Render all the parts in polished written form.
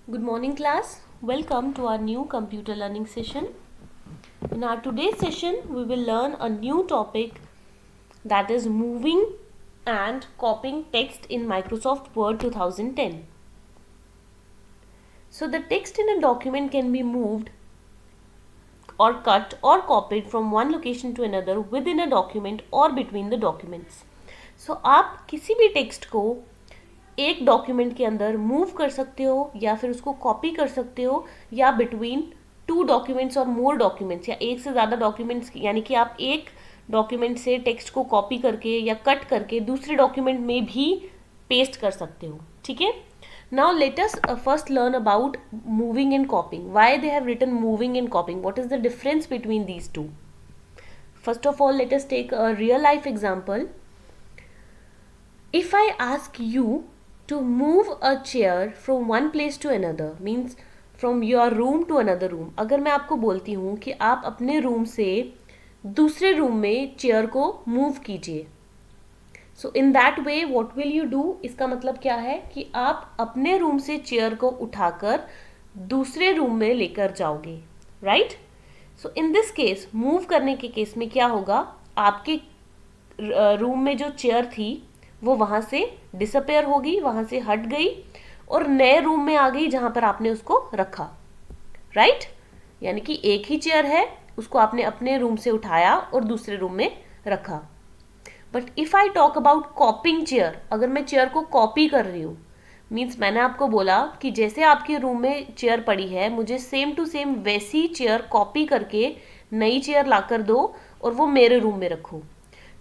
Good morning class. Welcome to our new computer learning session. In our today's session, we will learn a new topic that is moving and copying text in Microsoft Word 2010. So the text in a document can be moved or cut or copied from one location to another within a document or between the documents. So आप किसी भी text को एक document के अंदर move कर सकते हो या फिर उसको कॉपी कर सकते हो या बिटवीन टू डॉक्यूमेंट्स और मोर डॉक्यूमेंट्स या एक से ज़्यादा डॉक्यूमेंट्स, यानी कि आप एक डॉक्यूमेंट से टेक्स्ट को कॉपी करके या कट करके दूसरे डॉक्यूमेंट में भी पेस्ट कर सकते हो. ठीक है. Now let us first learn about moving and copying. Why they have written moving and copying? What is the difference between these two? First of all, let us take a real life example. If I ask you to move a chair from one place to another, means from your room to another room. अगर मैं आपको बोलती हूँ कि आप अपने room से दूसरे रूम में चेयर को मूव कीजिए, so in that way what will you do? इसका मतलब क्या है कि आप अपने रूम से चेयर को उठाकर दूसरे रूम में लेकर जाओगे, right? So in this case, move करने के केस में क्या होगा? आपके रूम में जो चेयर थी वो वहां से डिसअपेयर होगी, वहां से हट गई और नए रूम में आ गई जहां पर आपने उसको रखा, राइट? यानी कि एक ही चेयर है, उसको आपने अपने रूम से उठाया और दूसरे रूम में रखा. But if I talk about कॉपिंग chair, अगर मैं चेयर को कॉपी कर रही हूँ, मीन्स मैंने आपको बोला कि जैसे आपके रूम में चेयर पड़ी है, मुझे सेम टू सेम वैसी चेयर कॉपी करके नई चेयर लाकर दो और वो मेरे रूम में रखो.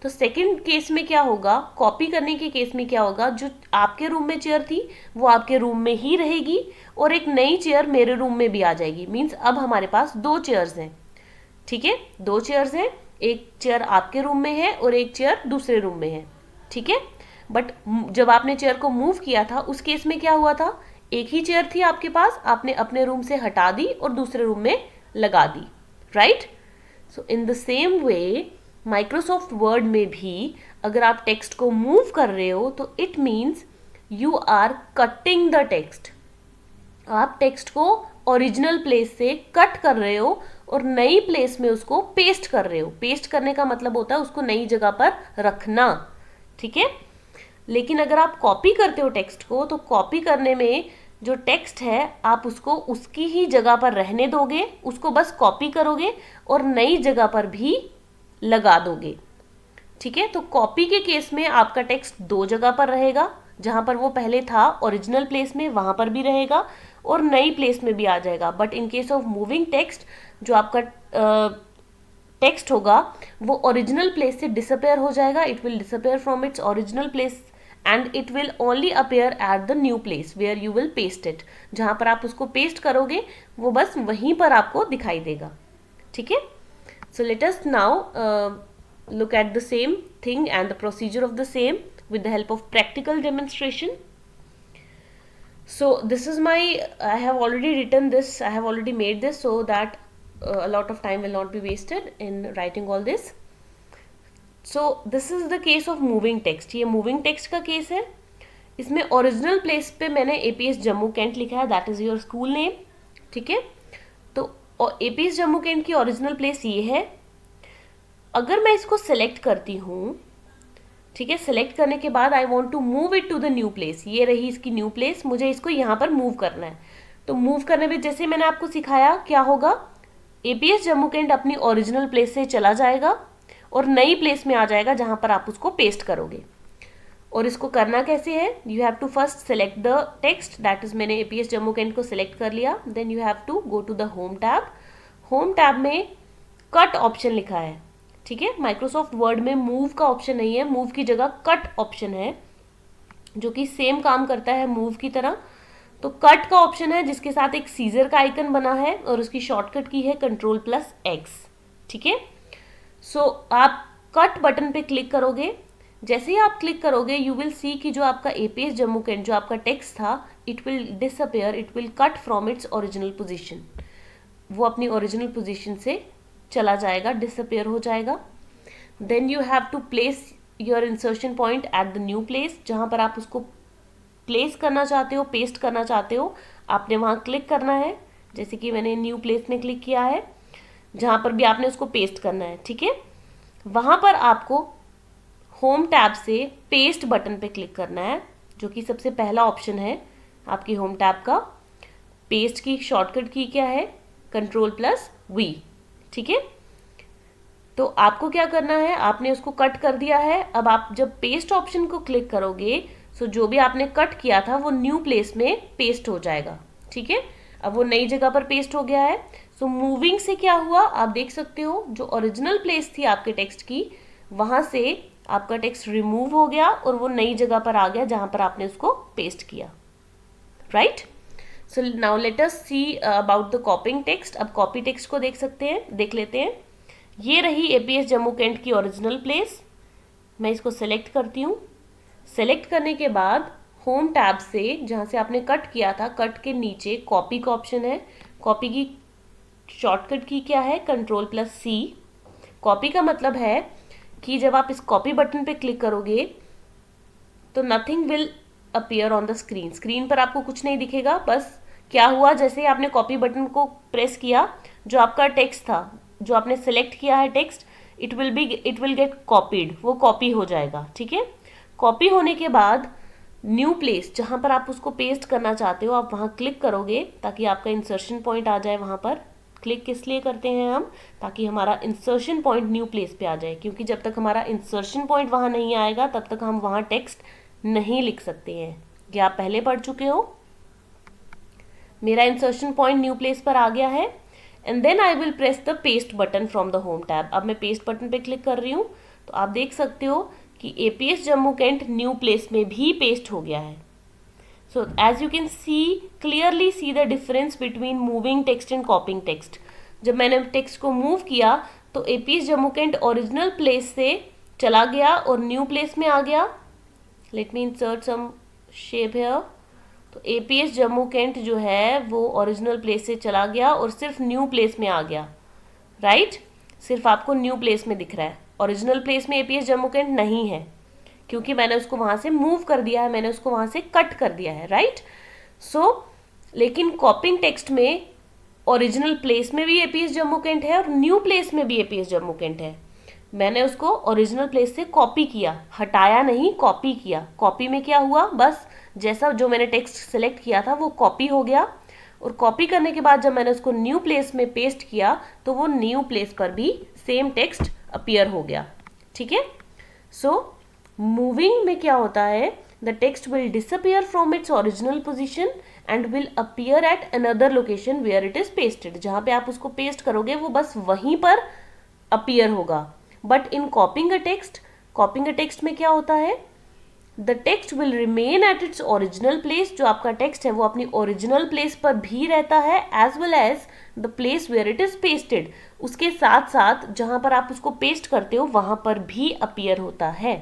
तो सेकंड केस में क्या होगा? कॉपी करने के केस में क्या होगा? जो आपके रूम में चेयर थी वो आपके रूम में ही रहेगी और एक नई चेयर मेरे रूम में भी आ जाएगी. मीन्स अब हमारे पास दो चेयर्स हैं. ठीक है, दो चेयर्स हैं. एक चेयर आपके रूम में है और एक चेयर दूसरे रूम में है. ठीक है. बट जब आपने चेयर को मूव किया था उस केस में क्या हुआ था? एक ही चेयर थी आपके पास, आपने अपने रूम से हटा दी और दूसरे रूम में लगा दी, right? So in the same way Microsoft Word में भी अगर आप टेक्स्ट को मूव कर रहे हो तो it means you are cutting the text. आप टेक्स्ट को ओरिजिनल प्लेस से कट कर रहे हो और नई प्लेस में उसको पेस्ट कर रहे हो. पेस्ट करने का मतलब होता है उसको नई जगह पर रखना. ठीक है. लेकिन अगर आप कॉपी करते हो टेक्स्ट को, तो कॉपी करने में जो टेक्स्ट है आप उसको उसकी ही जगह पर रहने दोगे, उसको बस कॉपी करोगे और नई जगह पर भी लगा दोगे. ठीक है. तो कॉपी के केस में आपका टेक्स्ट दो जगह पर रहेगा, जहां पर वो पहले था ओरिजिनल प्लेस में वहां पर भी रहेगा और नई प्लेस में भी आ जाएगा. But in case of moving text, जो आपका टेक्स्ट होगा वो ओरिजिनल प्लेस से डिसअपेयर हो जाएगा. It will disappear from its original place and it will only appear at the new place where you will paste it. जहां पर आप उसको पेस्ट करोगे वो बस वहीं पर आपको दिखाई देगा. ठीक है. So let us now look at the same thing and the procedure of the same with the help of practical demonstration. So this is my, I have already written this, I have already made this so that a lot of time will not be wasted in writing all this. So this is the case of moving text. ये moving text का case है. इसमें original place पे मैंने APS Jammu cantt लिखा है, that is your school name. ठीक है. तो और एपीएस जम्मू कैंट की ओरिजिनल प्लेस ये है. अगर मैं इसको सेलेक्ट करती हूँ, ठीक है, सेलेक्ट करने के बाद I want to move it to the new place. ये रही इसकी न्यू प्लेस, मुझे इसको यहाँ पर मूव करना है. तो मूव करने में जैसे मैंने आपको सिखाया क्या होगा? एपीएस जम्मू कैंट अपनी ओरिजिनल प्लेस से चला जाएगा और नई प्लेस में आ जाएगा जहां पर आप उसको पेस्ट करोगे. और इसको करना कैसे है? You have to first select the text, that is मैंने एपीएस जम्मू कैंट को सिलेक्ट कर लिया. Then you have to go to the home tab. Home tab में कट ऑप्शन लिखा है. ठीक है. माइक्रोसॉफ्ट वर्ड में मूव का ऑप्शन नहीं है, मूव की जगह कट ऑप्शन है जो कि सेम काम करता है मूव की तरह. तो कट का ऑप्शन है जिसके साथ एक सीजर का आइकन बना है और उसकी शॉर्टकट की है Ctrl+X. ठीक है. सो आप कट बटन पे क्लिक करोगे. जैसे ही आप क्लिक करोगे यू विल सी कि जो आपका एपीएस जम्मू कैंट, जो आपका टेक्स्ट था, it will disappear, it will cut from its original position. वो अपनी ओरिजिनल पोजीशन से चला जाएगा, डिसअपेयर हो जाएगा. Then you have to place your insertion point at the new place. जहां पर आप उसको प्लेस करना चाहते हो, पेस्ट करना चाहते हो, आपने वहाँ क्लिक करना है, जैसे कि मैंने न्यू प्लेस में क्लिक किया है, जहाँ पर भी आपने उसको पेस्ट करना है, ठीक है। वहाँ पर आपको होम टैब से पेस्ट बटन पे क्लिक करना है, जो कि सबसे पहला ऑप्शन है आपकी होम टैब का। पेस्ट की शॉर्टकट की क्या है, Ctrl+V, ठीक है। तो आपको क्या करना है, आपने उसको कट कर दिया है। अब आप जब पेस्ट ऑप्शन को क्लिक करोगे, सो जो भी आपने कट किया था वो न्यू प्लेस में पेस्ट हो जाएगा, ठीक है। अब वो नई जगह पर पेस्ट हो गया है। सो मूविंग से क्या हुआ, आप देख सकते हो, जो ओरिजिनल प्लेस थी आपके टेक्स्ट की, वहां से आपका टेक्स्ट रिमूव हो गया और वो नई जगह पर आ गया जहां पर आपने उसको पेस्ट किया, right. So now let us see about the कॉपिंग text. अब कॉपी टेक्स्ट को देख लेते हैं। ये रही एपीएस जम्मू कैंट की ओरिजिनल प्लेस। मैं इसको सेलेक्ट करती हूँ। सेलेक्ट करने के बाद होम टैब से जहाँ से आपने कट किया था, कट के नीचे कॉपी का ऑप्शन है। कॉपी की शॉर्टकट की क्या है, Ctrl+C। कॉपी का मतलब है कि जब आप इस कॉपी बटन पे क्लिक करोगे तो nothing will appear on the screen. Screen पर आपको कुछ नहीं दिखेगा। बस क्या हुआ, जैसे ही आपने कॉपी बटन को प्रेस किया, जो आपका टेक्स्ट था, जो आपने सेलेक्ट किया है text, it will get copied, वो कॉपी हो जाएगा, ठीक है। कॉपी होने के बाद न्यू प्लेस जहां पर आप उसको पेस्ट करना चाहते हो, आप वहां क्लिक करोगे ताकि आपका इंसर्शन पॉइंट आ जाए। वहां पर क्लिक किस लिए करते हैं हम, ताकि हमारा इंसर्शन पॉइंट न्यू प्लेस पे आ जाए, क्योंकि जब तक हमारा इंसर्शन पॉइंट वहां नहीं आएगा तब तक हम वहां टेक्स्ट नहीं लिख सकते हैं। ये आप पहले पढ़ चुके हो। मेरा इंसर्शन पॉइंट न्यू प्लेस पर आ गया है, and then I will press the paste button from the home tab. अब मैं पेस्ट बटन पे क्लिक कर रही हूँ, तो आप देख सकते हो कि APS Jammu Cantt new place में भी पेस्ट हो गया है। So as you can see clearly see the difference between moving text and copying text. जब मैंने टेक्स्ट को मूव किया तो APS Jammu Cantt original place से चला गया और न्यू प्लेस में आ गया। Let me insert some shape here. तो एपीएस जम्मू कैंट जो है वो ओरिजिनल प्लेस से चला गया और सिर्फ न्यू प्लेस में आ गया, राइट। सिर्फ आपको न्यू प्लेस में दिख रहा है, ओरिजिनल प्लेस में एपीएस जम्मू कैंट नहीं है, क्योंकि मैंने उसको वहां से मूव कर दिया है, मैंने उसको वहां से कट कर दिया है, राइट। सो लेकिन कॉपिंग टेक्स्ट में ओरिजिनल प्लेस में भी एपीएस जम्मू कैंट है और न्यू प्लेस में भी एपीएस जम्मू कैंट है। मैंने उसको ओरिजिनल प्लेस से कॉपी किया, हटाया नहीं, कॉपी किया। कॉपी में क्या हुआ, बस जैसा जो मैंने टेक्स्ट सेलेक्ट किया था वो कॉपी हो गया, और कॉपी करने के बाद जब मैंने उसको न्यू प्लेस में पेस्ट किया तो वो न्यू प्लेस पर भी सेम टेक्स्ट अपीयर हो गया, ठीक है। सो मूविंग में क्या होता है, the text will disappear from its original position and will appear at another location where it is pasted. जहां पे आप उसको पेस्ट करोगे वो बस वहीं पर अपीयर होगा। बट इन कॉपिंग अ टेक्स्ट में क्या होता है, the text will remain at its original place. जो आपका टेक्स्ट है वो अपनी ओरिजिनल प्लेस पर भी रहता है, as well as the place where it is pasted. उसके साथ साथ जहां पर आप उसको पेस्ट करते हो वहां पर भी अपीयर होता है।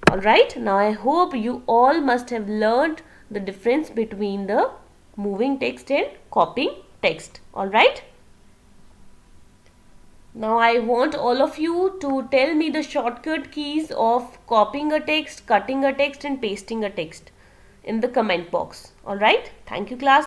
Alright, now I hope you all must have learned the difference between the moving text and copying text. Alright, now I want all of you to tell me the shortcut keys of copying a text, cutting a text and pasting a text in the comment box. All right, thank you class.